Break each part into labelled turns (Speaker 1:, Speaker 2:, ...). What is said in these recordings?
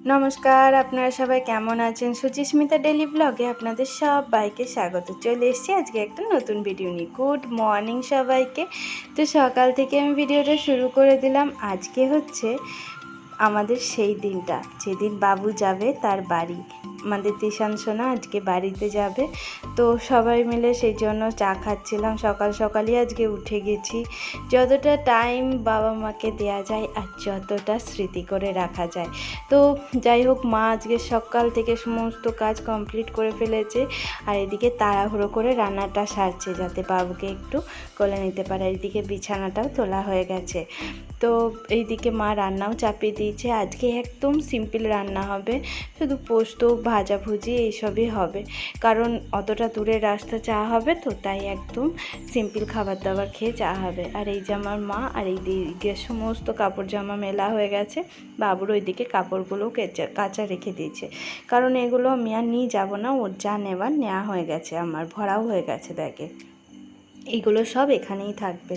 Speaker 1: নমস্কার, আপনারা সবাই কেমন আছেন? সুচিস্মিতা ডেইলি ব্লগে আপনাদের সবাইকে স্বাগত। চলে এসেছি আজকে একটা নতুন ভিডিও নিয়ে। গুড মর্নিং সবাইকে। তো সকাল থেকে আমি ভিডিওটা শুরু করে দিলাম। আজকে হচ্ছে আমাদের সেই দিনটা যেদিন বাবু যাবে তার বাড়ি। আমাদের তিশান সোনা আজকে বাড়িতে যাবে, তো সবাই মিলে সেই জন্য চা খাচ্ছিলাম। সকাল সকালই আজকে উঠে গেছি। যতটা টাইম বাবা মাকে দেওয়া যায় আর যতটা স্মৃতি করে রাখা যায়। তো যাই হোক, মা আজকে সকাল থেকে সমস্ত কাজ কমপ্লিট করে ফেলেছে, আর এদিকে তাড়াহুড়ো করে রান্নাটা সারছে যাতে বাবুকে একটু কোলে নিতে পারে। এদিকে বিছানাটাও তোলা হয়ে গেছে। তো এইদিকে মা রান্নাও চাপিয়ে দিয়েছে। আজকে একদম সিম্পল রান্না হবে, শুধু পোস্ত ভাজাভুজি এইসবই হবে, কারণ অতটা দূরের রাস্তা যাওয়া হবে, তো তাই একদম সিম্পল খাবার দাবার খেয়ে যাওয়া হবে। আর এই যে আমার মা, আর এই দিকে সমস্ত কাপড় জামা মেলা হয়ে গেছে। বাবুর ওইদিকে কাপড়গুলো কাঁচা রেখে দিয়েছে, কারণ এগুলো আমি আর নিয়ে যাবো না, ওর যা নেওয়ার নেওয়া হয়ে গেছে, আমার ভরাও হয়ে গেছে ব্যাগে। এইগুলো সব এখানেই থাকবে।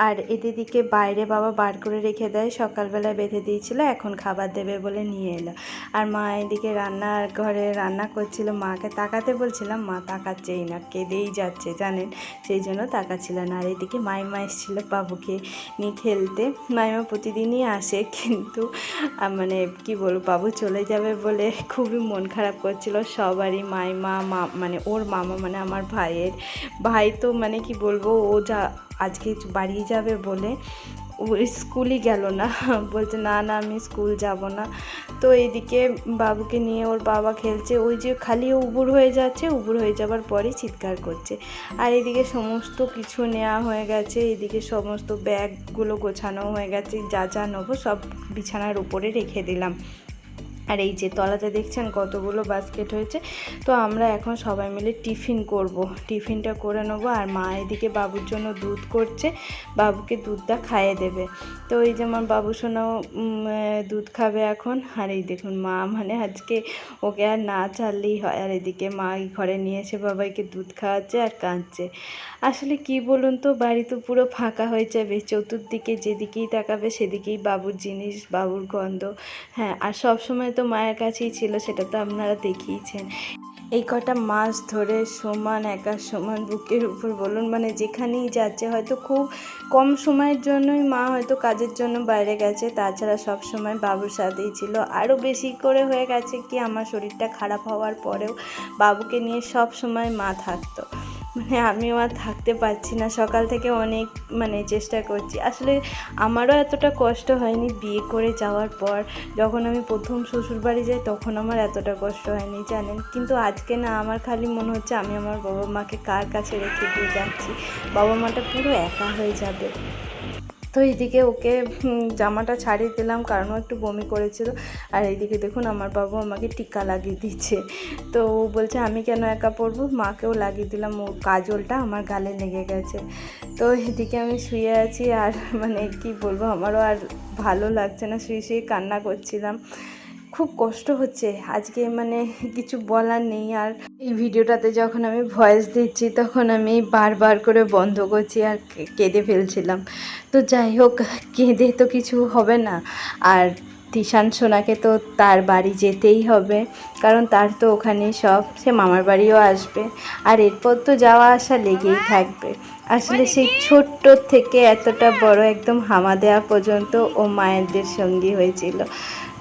Speaker 1: আর এদিকে বাইরে বাবা বার করে রেখে দেয়, সকালবেলায় বেঁধে দিয়েছিল, এখন খাবার দেবে বলে নিয়ে এলো। আর মা এদিকে রান্নার ঘরে রান্না করছিল, মাকে তাকাতে বলছিলাম, মা তাকাচ্ছেই না, কেঁদেই যাচ্ছে জানেন, সেই জন্য তাকাচ্ছিল না। আর এদিকে মাইমা এসেছিলো বাবুকে নিয়ে খেলতে। মাইমা প্রতিদিনই আসে, কিন্তু মানে কি বলবো, বাবু চলে যাবে বলে খুবই মন খারাপ করছিল সবারই। মাইমা মানে ওর মামা মানে আমার ভাই তো মানে কি বলবো, ও যা আজকে বাড়ি যাবে বলে ও স্কুলই গেল না, বলছে না না আমি স্কুল যাব না। তো এইদিকে বাবুকে নিয়ে ওর বাবা খেলছে, ওই যে খালি উবুর হয়ে যাচ্ছে, উবুর হয়ে যাবার পরই চিৎকার করছে। আর এদিকে সমস্ত কিছু নেওয়া হয়ে গেছে, এদিকে সমস্ত ব্যাগগুলো গোছানো হয়ে গেছে, যা যা নেবো সব বিছানার উপরে রেখে দিলাম। আর এই যে তলাতে দেখছেন কতগুলো বাস্কেট হয়েছে। তো আমরা এখন সবাই মিলে টিফিন করব, টিফিনটা করে নেবো। আর মা এদিকে বাবুর জন্য দুধ করছে, বাবুকে দুধটা খাইয়ে দেবে। তো এই যেমন বাবু সোনাও দুধ খাবে এখন। আর এই দেখুন মা মানে আজকে ওকে আর না ছাড়লেই হয়। আর এদিকে মা ঘরে নিয়ে এসে বাবাইকে দুধ খাওয়াচ্ছে আর কাঁদছে। আসলে কি বলুন তো, বাড়ি তো পুরো ফাঁকা হয়ে যাবে, চতুর্দিকে যেদিকেই তাকাবে সেদিকেই বাবুর জিনিস, বাবুর গন্ধ। হ্যাঁ, আর সব সময় তো মায়ের কাছেই ছিল, সেটা তো আপনারা দেখিয়েছেন। এই কটা মাস ধরে সমান একা সমান বুকের উপর বলুন, মানে যেখানেই যাচ্ছে, হয়তো খুব কম সময়ের জন্যই মা হয়তো কাজের জন্য বাইরে গেছে, তাছাড়া সব সময় বাবুর সাথেই ছিল। আরও বেশি করে হয়ে গেছে কি, আমার শরীরটা খারাপ হওয়ার পরেও বাবুকে নিয়ে সব সময় মা থাকতো। মানে আমিও আর থাকতে পারছি না, সকাল থেকে অনেক মানে চেষ্টা করছি। আসলে আমারও এতটা কষ্ট হয়নি বিয়ে করে যাওয়ার পর। যখন আমি প্রথম শ্বশুরবাড়ি যাই তখন আমার এতটা কষ্ট হয়নি জানেন, কিন্তু আজকে না, আমার খালি মনে হচ্ছে আমি আমার বাবা মাকে কার কাছে রেখে দিয়ে যাচ্ছি, বাবা মাটা পুরো একা হয়ে যাবে। তো এইদিকে ওকে জামাটা ছাড়িয়ে দিলাম, কারণ ও একটু বমি করেছিল। আর এইদিকে দেখুন আমার বাবু আমাকে টিকা লাগিয়ে দিচ্ছে। তো ও বলছে আমি কেন একা পরবো, মাকেও লাগিয়ে দিলাম, ও কাজলটা আমার গালে লেগে গেছে। তো এদিকে আমি শুয়ে আছি, আর মানে কি বলবো, আমারও আর ভালো লাগছে না, শুয়ে শুয়ে কান্না করছিলাম। খুব কষ্ট হচ্ছে আজকে, মানে কিছু বলার নেই। আর এই ভিডিওটাতে যখন আমি ভয়েস দিচ্ছি তখন আমি বারবার করে বন্ধ করছি আর কেঁদে ফেলছিলাম। তো যাই হোক, কেঁদে তো কিছু হবে না। আর তিশান সোনাকে তো তার বাড়ি যেতেই হবে, কারণ তার তো ওখানেই সব, সে মামার বাড়িও আসবে, আর এরপর তো যাওয়া আসা লেগেই থাকবে। আসলে সেই ছোট্ট থেকে এতটা বড় একদম হামা দেওয়া পর্যন্ত ও মায়েদের সঙ্গী হয়েছিল।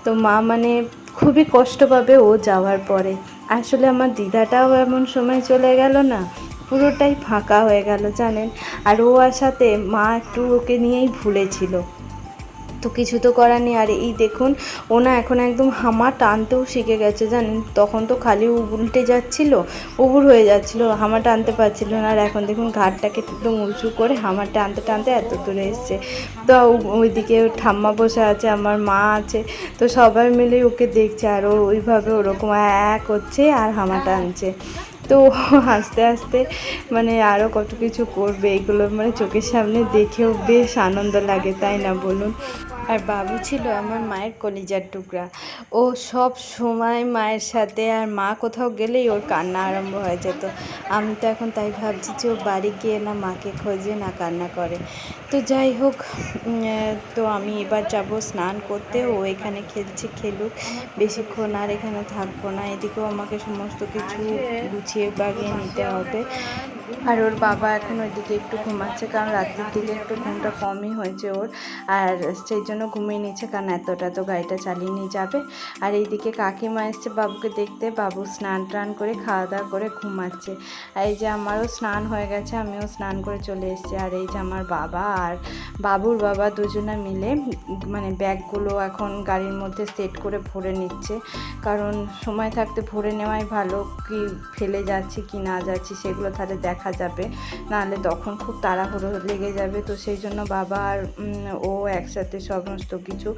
Speaker 1: তো মা মানে খুবই কষ্ট পাবে ও যাওয়ার পরে। আসলে আমার দিদাটাও এমন সময় চলে গেল না, পুরোটাই ফাঁকা হয়ে গেল জানেন। আর ও আসাতে মা একটু ওকে নিয়েই ভুলেছিল, তো কিছু তো করার নেই। আর এই দেখুন, ও না এখন একদম হামা টানতেও শিখে গেছে জানেন, তখন তো খালি উল্টে যাচ্ছিল, উবুর হয়ে যাচ্ছিল, হামা টানতে পারছিল না। আর এখন দেখুন ঘাটটাকে একদম উঁচু করে হামা টানতে টানতে এত দূরে এসছে। তো ওইদিকে ঠাম্মা বসে আছে, আমার মা আছে, তো সবাই মিলে ওকে দেখছে, আর ও ওইভাবে ওরকম করছে আর হামা টানছে। তো আস্তে আস্তে মানে আরও কত কিছু করবে, এগুলো মানে চোখের সামনে দেখেও বেশ আনন্দ লাগে, তাই না বলুন? আর বাবু ছিল আমার মায়ের কলিজার টুকরা। ও সব সময় মায়ের সাথে, আর মা কোথাও গেলেই ওর কান্না আরম্ভ হয়ে যেত। আমি তো এখন তাই ভাবছি যে ও বাড়ি গিয়ে না মাকে খোঁজে না কান্না করে। তো যাই হোক, তো আমি এবার যাব স্নান করতে। ও এখানে খেলছে, খেলুক, বেশিক্ষণ আর এখানে থাকবো না। এদিকেও আমাকে সমস্ত কিছু গুছিয়ে বাগিয়ে নিতে হবে। আর ওর বাবা এখন ওইদিকে একটু ঘুমাচ্ছে, কারণ রাত্রির দিকে একটু ঘুমটা কমই হয়েছে ওর, আর সেই জন্য ঘুমিয়ে নিচ্ছে, কারণ এতটা তো গাড়িটা চালিয়ে নিয়ে যাবে। আর এইদিকে কাকিমা এসছে বাবুকে দেখতে, বাবু স্নান টান করে খাওয়া দাওয়া করে ঘুমাচ্ছে। আর এই যে আমারও স্নান হয়ে গেছে, আমিও স্নান করে চলে এসেছি। আর এই যে আমার বাবা আর বাবুর বাবা দুজনে মিলে মানে ব্যাগগুলো এখন গাড়ির মধ্যে সেট করে ভরে নিচ্ছে, কারণ সময় থাকতে ভরে নেওয়াই ভালো, কি ফেলে যাচ্ছি কি না যাচ্ছি সেগুলো তাহলে দেখা যাবে, নাহলে তখন খুব তাড়াহুড়ো লেগে যাবে। তো সেই জন্য বাবা আর ও একসাথে সমস্ত কিছু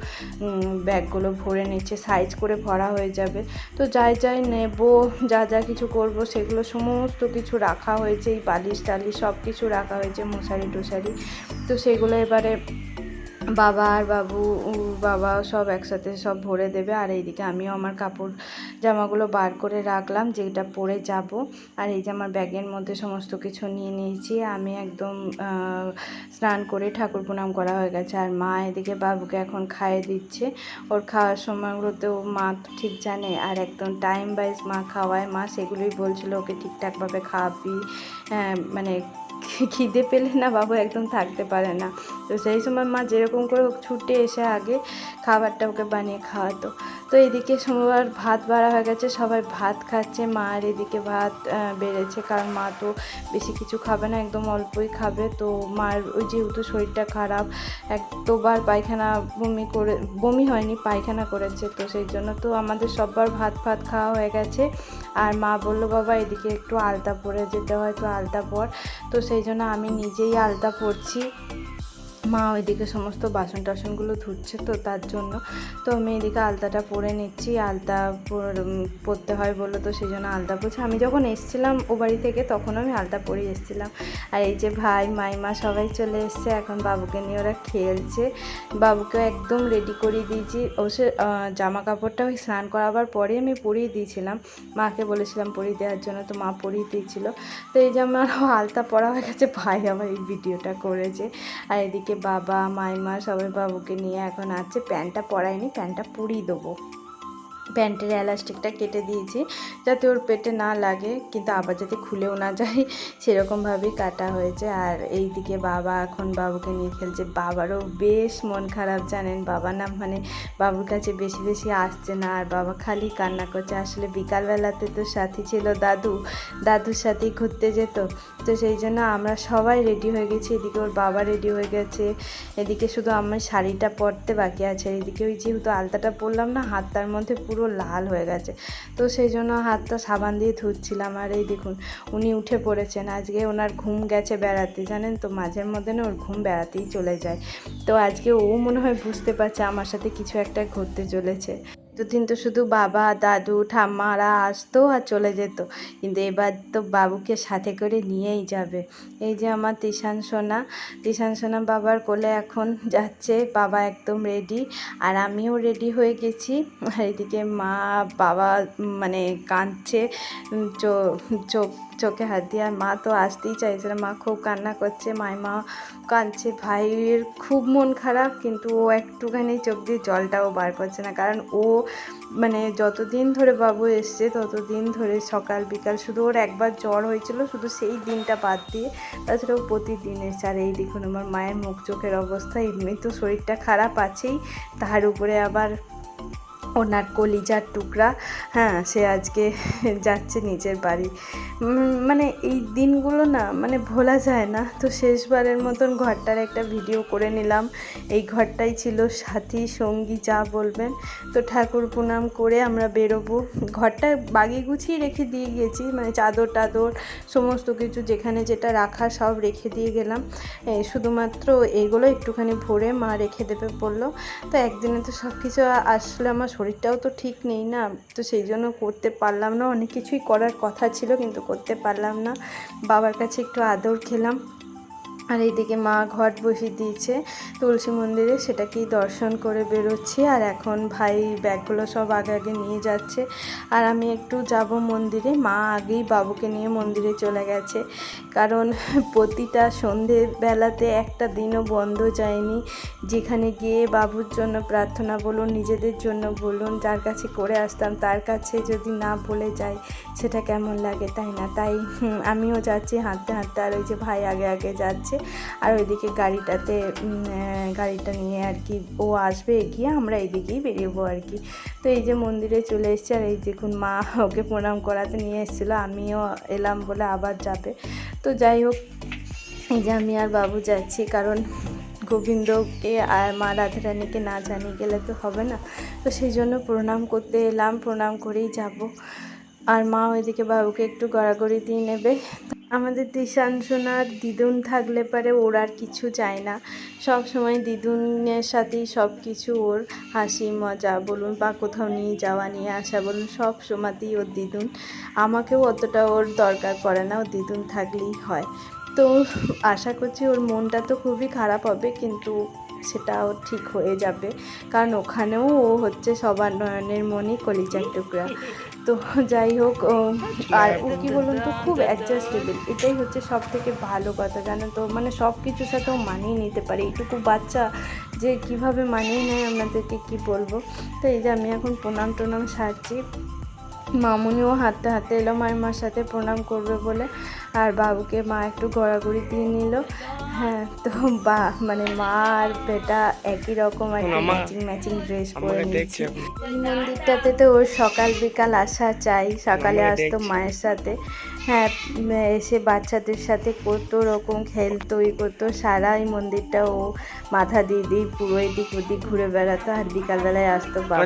Speaker 1: ব্যাগগুলো ভরে নিচ্ছে, সাইজ করে ভরা হয়ে যাবে। তো যাই যাই নেব, যা যা কিছু করব সেগুলো সমস্ত কিছু রাখা হয়েছে, এই বালিশ টালিশ সব কিছু রাখা হয়েছে, মশারি টশারি। তো সেগুলো এবারে বাবা আর বাবা সব একসাথে সব ভরে দেবে। আর এইদিকে আমিও আমার কাপড় জামাগুলো বার করে রাখলাম, যেটা পরে যাব। আর এই যে আমার ব্যাগের মধ্যে সমস্ত কিছু নিয়ে নিয়েছি। আমি একদম স্নান করে ঠাকুর প্রণাম করা হয়ে গেছে। আর মা এদিকে বাবুকে এখন খাইয়ে দিচ্ছে। ওর খাওয়ার সময়গুলোতেও মা তো ঠিক জানে, আর একদম টাইম ওয়াইজ মা খাওয়ায়। মা সেগুলোই বলছিল, ওকে ঠিকঠাকভাবে খাওয়াবি, মানে খিদে পেলে না বাবু একদম থাকতে পারে না। তো সেই সময় মা যেরকম করে ছুটে এসে আগে খাবারটা ওকে বানিয়ে খাওয়াতো। তো এদিকে সবার ভাত বাড়া হয়ে গেছে, সবাই ভাত খাচ্ছে। মা আর এদিকে ভাত বেড়েছে, কারণ মা তো বেশি কিছু খাবে না, একদম অল্পই খাবে। তো মার ওই যেহেতু শরীরটা খারাপ, একবার পায়খানা বমি হয়নি, পায়খানা করেছে, তো সেই জন্য তো আমাদের সবার ভাত খাওয়া হয়ে গেছে। আর মা বলল, বাবা এদিকে একটু আলতা পরে যেতে হয়, তো আলতা পর। তো সেই জন্য আমি নিজেই আলতা পরছি। মা ওইদিকে সমস্ত বাসন টাসনগুলো ধুচ্ছে, তো তার জন্য তো আমি এদিকে আলতাটা পরে নিচ্ছি। আলতা পরতে হয় বললো, তো সেই জন্য আলতা পরছি। আমি যখন এসেছিলাম ও বাড়ি থেকে তখন আমি আলতা পরেই এসেছিলাম। আর এই যে ভাই মাইমা সবাই চলে এসছে, এখন বাবুকে নিয়ে ওরা খেলছে। বাবুকে একদম রেডি করিয়ে দিয়েছি। ও সে জামা কাপড়টা ওই স্নান করাবার পরে আমি পরিয়ে দিয়েছিলাম, মাকে বলেছিলাম পরিয়ে দেওয়ার জন্য, তো মা পরিয়ে দিয়েছিল। তো এই যে আমার আলতা পরা হয়ে গেছে, ভাই আমার এই ভিডিওটা করেছে। আর এদিকে বাবা মাইমা সবাই বাবুকে নিয়ে এখন আছে। প্যান্টটা পরাইনি, প্যান্টটা পরিয়ে দেবো। প্যান্টের এলাস্টিকটা কেটে দিয়েছি যাতে ওর পেটে না লাগে, কিন্তু আবার যাতে খুলেও না যায় সেরকমভাবেই কাটা হয়েছে। আর এই দিকে বাবা এখন বাবুকে নিয়ে খেলছে। বাবারও বেশ মন খারাপ জানেন, বাবা না মানে বাবুর কাছে বেশি বেশি আসছে না, আর বাবা খালি কান্না করছে। আসলে বিকালবেলাতে তো সাথী ছিল দাদুর সাথেই ঘুরতে যেত, তো সেই জন্য আমরা সবাই রেডি হয়ে গেছি। এদিকে ওর বাবা রেডি হয়ে গেছে, এদিকে শুধু আমার শাড়িটা পরতে বাকি আছে। এদিকে ওই যেহেতু আলতাটা পরলাম না, হাতটার মধ্যে পুরো লাল হয়ে গেছে, তো সেই জন্য হাতটা সাবান দিয়ে ধুচ্ছিলাম। আর এই দেখুন উনি উঠে পড়েছেন, আজকে ওনার ঘুম গেছে বেড়াতে, জানেন তো মাঝের মধ্যে না ওর ঘুম বেড়াতেই চলে যায়। তো আজকে ও মনে হয় বুঝতে পারছে আমার সাথে কিছু একটা ঘটতে চলেছে। এতদিন তো শুধু বাবা দাদু ঠাম্মারা আসতো আর চলে যেত, কিন্তু এবার তো বাবুকে সাথে করে নিয়েই যাবে। এই যে আমার তিশান সোনা বাবার কোলে এখন যাচ্ছে, বাবা একদম রেডি, আর আমিও রেডি হয়ে গেছি। আর এদিকে মা বাবা মানে কাঁদছে, চোখে হাত দিয়ে। আর মা তো আসতেই চাইছে না, মা খুব কান্না করছে, মাইমা কাঁদছে। ভাইয়ের খুব মন খারাপ, কিন্তু ও একটুখানি চোখ দিয়ে জলটাও বার করছে না, কারণ ও মানে যতদিন ধরে বাবু এসছে ততদিন ধরে সকাল বিকাল শুধু ওর একবার জ্বর হয়েছিল, শুধু সেই দিনটা বাদ দিয়ে তাছাড়া ও প্রতিদিন এসছে। আর এই দেখুন আমার মায়ের মুখ চোখের অবস্থা, এমনি তো শরীরটা খারাপ আছেই, তার উপরে আবার ওনার কলিজার টুকরা, হ্যাঁ সে আজকে যাচ্ছে নিজের বাড়ি। মানে এই দিনগুলো না মানে ভোলা যায় না। তো শেষবারের মতন ঘরটার একটা ভিডিও করে নিলাম। এই ঘরটাই ছিল সাথী সঙ্গী যা বলবেন। তো ঠাকুর প্রণাম করে আমরা বেরোবো। ঘরটা বাগিয়ে গুছিয়ে রেখে দিয়ে গেছি, মানে চাদর টাদর সমস্ত কিছু যেখানে যেটা রাখা সব রেখে দিয়ে গেলাম। শুধুমাত্র এইগুলো একটুখানি ভরে মা রেখে দেবে বললো। তো একদিনে তো সব কিছু আসলে আমার শরীর শরীরটাও তো ঠিক নেই না, তো সেই জন্য করতে পারলাম না। অনেক কিছুই করার কথা ছিল কিন্তু করতে পারলাম না। বাবার কাছে একটু আদর খেলাম। আর এইদিকে মা ঘট বসিয়ে দিয়েছে তুলসী মন্দিরে, সেটাকেই দর্শন করে বেরোচ্ছি। আর এখন ভাই ব্যাগগুলো সব আগে আগে নিয়ে যাচ্ছে, আর আমি একটু যাব মন্দিরে। মা আগেই বাবুকে নিয়ে মন্দিরে চলে গেছে, কারণ প্রতিটা সন্ধেবেলাতে একটা দিনও বন্ধ যায়নি। যেখানে গিয়ে বাবুর জন্য প্রার্থনা বলুন, নিজেদের জন্য বলুন, যার কাছে করে আসতাম তার কাছে যদি না বলে যাই সেটা কেমন লাগে, তাই না? তাই আমিও যাচ্ছি হাঁটতে হাঁটতে, আর ওই যে ভাই আগে আগে যাচ্ছে। আর ওইদিকে গাড়িটা নিয়ে আর কি ও আসবে এগিয়ে, আমরা এদিকেই বেরিয়েবো আর কি। তো এই যে মন্দিরে চলে এসেছি, আর এই দেখুন মা ওকে প্রণাম করাতে নিয়ে এসেছিলো, আমিও এলাম বলে আবার যাবে। তো যাই হোক, এই যে আমি আর বাবু যাচ্ছি, কারণ গোবিন্দকে আর মা রাধারানীকে না জানিয়ে গেলে তো হবে না। তো সেই জন্য প্রণাম করতে এলাম, প্রণাম করেই যাব। আর মা ওইদিকে বাবুকে একটু গড়াগড়ি দিয়ে নেবে। আমাদের দিশান সোনার দিদুন থাকলে পারে ওর আর কিছু চায় না, সব সময় দিদুনের সাথেই সব কিছু, ওর হাসি মজা বলুন বা কোথাও নিয়ে যাওয়া নিয়ে আসা বলুন, সব সময়তেই ওর দিদুন। আমাকেও অতটা ওর দরকার পড়ে না, ওর দিদুন থাকলেই হয়। তো আশা করছি ওর মনটা তো খুবই খারাপ হবে, কিন্তু সেটাও ঠিক হয়ে যাবে, কারণ ওখানেও ও হচ্ছে সবার নয়নের মনি, কলিজার টুকরা। তো যাই হোক, আর ও কী বলুন তো, খুব অ্যাডজাস্টেবল, এটাই হচ্ছে সব থেকে ভালো কথা, জানো তো। মানে সব কিছুর সাথে ও মানিয়ে নিতে পারে, এইটুকু বাচ্চা যে কিভাবে মানিয়ে নেয় আপনাদেরকে কি বলবো। তো এই যে আমি এখন প্রণাম টনাম সারছি, মামুনিও হাঁটতে হাঁটতে এলো মায়ের মার সাথে প্রণাম করবে বলে, আর বাবুকে মা একটু গড়াগড়ি দিয়ে নিল। হ্যাঁ, তো মানে মা আর বেটা একই রকম আর কি ম্যাচিং ড্রেস পরে নিয়েছি। এই মন্দিরটাতে তো ওর সকাল বিকাল আসা চাই, সকালে আসতো মায়ের সাথে, হ্যাঁ, এসে বাচ্চাদের সাথে কত রকম খেলতো, করতো, সারা এই মন্দিরটা ও মাথা দিয়ে দিয়ে পুরো এদিক ওদিক ঘুরে বেড়াতো, আর বিকালবেলায় আসতো বাবা।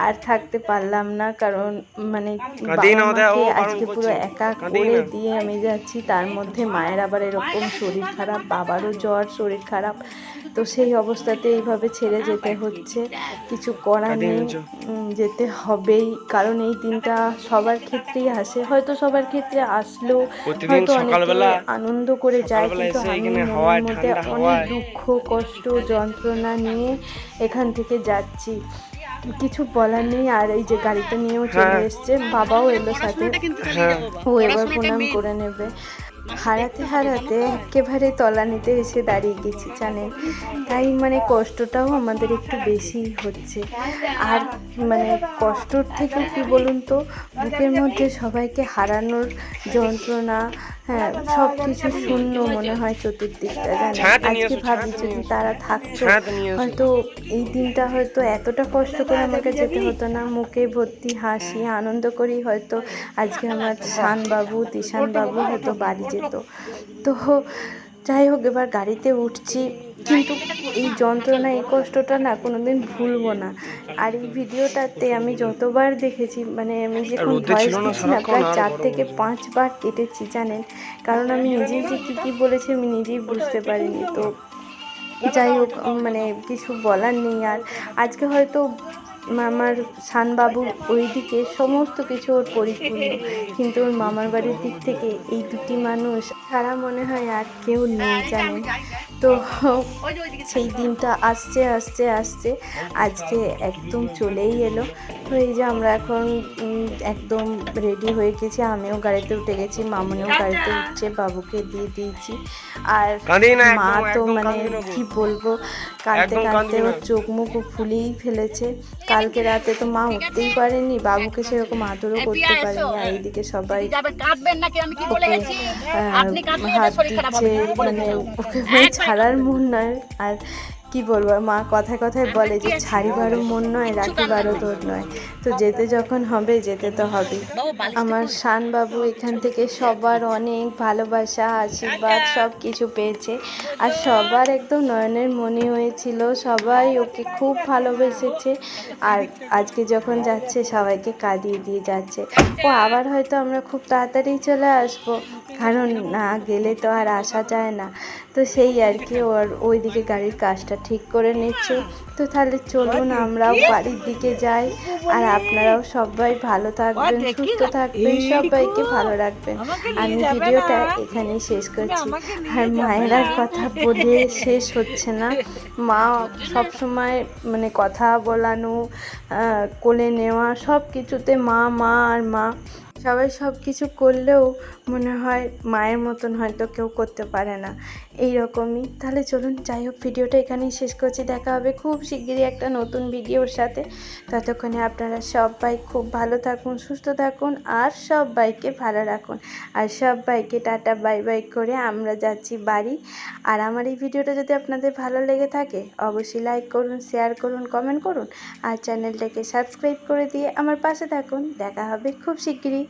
Speaker 1: আর থাকতে পারলাম না, কারণ মানে বাবা-মাকে আজকে পুরো একা করে দিয়ে আমি যাচ্ছি, তার মধ্যে মায়ের আবার এরকম শরীর খারাপ, বাবারও জ্বর, শরীর খারাপ। তো সেই অবস্থাতে এইভাবে ছেড়ে যেতে হচ্ছে, কিছু করার নেই, যেতে হবেই, কারণ এই দিনটা সবার ক্ষেত্রেই আসে, হয়তো সবার ক্ষেত্রে আসলেও হয়তো অনেকে আনন্দ করে যায়, কিন্তু আমি মনের মধ্যে অনেক দুঃখ, কষ্ট, যন্ত্রণা নিয়ে এখান থেকে যাচ্ছি, কিছু বলার নেই। আর এই যে গাড়িটা নিয়েও চলে এসছে, বাবাও এলো সাথে, ও এবার প্রণাম করে নেবে। হারাতে হারাতে একেবারে তলানিতে এসে দাঁড়িয়ে গেছি জানেন, তাই মানে কষ্টটাও আমাদের একটু বেশি হচ্ছে। আর মানে কষ্টর থেকে কি বলুন তো, বুকের মধ্যে সবাইকে হারানোর যন্ত্রণা, হ্যাঁ, সব কিছু শূন্য মনে হয় চতুর্দিকটা, জানেন। আজকে ভাবি যদি তারা থাকতো, হয়তো এই দিনটা হয়তো এতটা কষ্ট করে আমাকে যেতে হতো না, মুখে ভর্তি হাসি, আনন্দ করেই হয়তো আজকে আমার শানবাবু, তিশানবাবু হয়তো বাড়ি যেত। তো যাই হোক, এবার গাড়িতে উঠছি, কিন্তু এই যন্ত্রণা, এই কষ্টটা না কোনোদিন ভুলবো না। আর এই ভিডিওটাতে আমি যতবার দেখেছি, মানে আমি যখন ভয়েস দিচ্ছি না, প্রায় 4 থেকে 5 বার কেটেছি জানেন, কারণ আমি নিজেই যে কী বলেছি আমি নিজেই বুঝতে পারিনি। তো যাই হোক, মানে কিছু বলার নেই। আর আজকে হয়তো মামার শানবাবুর ওই দিকে সমস্ত কিছু ওর পরিপূর্ণ, কিন্তু ওর মামার বাড়ির দিক থেকে এই দুটি মানুষ সারা মনে হয় আর কেউ নেই জানেন। তো সেই দিনটা আসছে আসছে আসছে, আজকে একদম চলেই এলো। তো এই যে আমরা এখন একদম রেডি হয়ে গেছি, আমিও গাড়িতে উঠে গেছি, মামুনিও গাড়িতে উঠছে, বাবুকে দিয়ে দিয়েছি। আর মা তো মানে কি বলবো, কাঁদতে কাঁদতে ওর চোখ মুখ ফুলেই ফেলেছে। কালকে রাতে তো মা উঠতেই পারেনি, বাবুকে সেরকম আদরও করতে পারেনি। আর এইদিকে সবাই হাত দিচ্ছে, মানে ওকে ছাড়ার মন নয়। আর কি বলবো, মা কথায় কথায় বলে যে ছাড়িবারও মন নয়, রাখিবারও তোর নয়। তো যেতে যখন হবে, যেতে তো হবেই। আমার শানবাবু এখান থেকে সবার অনেক ভালোবাসা, আশীর্বাদ সব কিছু পেয়েছে, আর সবার একদম নয়নের মনি হয়েছিল, সবাই ওকে খুব ভালোবেসেছে। আর আজকে যখন যাচ্ছে সবাইকে কাঁদিয়ে দিয়ে যাচ্ছে। ও আবার হয়তো আমরা খুব তাড়াতাড়ি চলে আসবো, কারণ না গেলে তো আর আসা যায় না। তো সেই আর কি ওর ওইদিকে গাড়ির কাজটা ঠিক করে নিচ্ছে। তো তাহলে চলুন আমরাও বাড়ির দিকে যাই। আর আপনারাও সবাই ভালো থাকবেন, সুস্থ থাকবেন, সবাইকে ভালো রাখবেন। আমি ভিডিওটা এখানেই শেষ করছি। আর মায়েরার কথা বলে শেষ হচ্ছে না। মা সব সময় মানে কথা বলানো, কোলে নেওয়া, সব কিছুতে মা মা আর মা। সবাই সব কিছু করলেও মনে হয় মায়ের মতন হয়তো কেউ করতে পারে না, এই রকমই। তাহলে চলুন যাই হোক, ভিডিওটা এখানেই শেষ করছি। দেখা হবে খুব শিগগিরই একটা নতুন ভিডিওর সাথে। ততক্ষণে আপনারা সবাই খুব ভালো থাকুন, সুস্থ থাকুন, আর সবাইকে ভালো রাখুন। আর সবাইকে টাটা বাই বাই করে আমরা যাচ্ছি বাড়ি। আর আমার এই ভিডিওটা যদি আপনাদের ভালো লেগে থাকে অবশ্যই লাইক করুন, শেয়ার করুন, কমেন্ট করুন, আর চ্যানেলটাকে সাবস্ক্রাইব করে দিয়ে আমার পাশে থাকুন। দেখা হবে খুব শিগগিরই।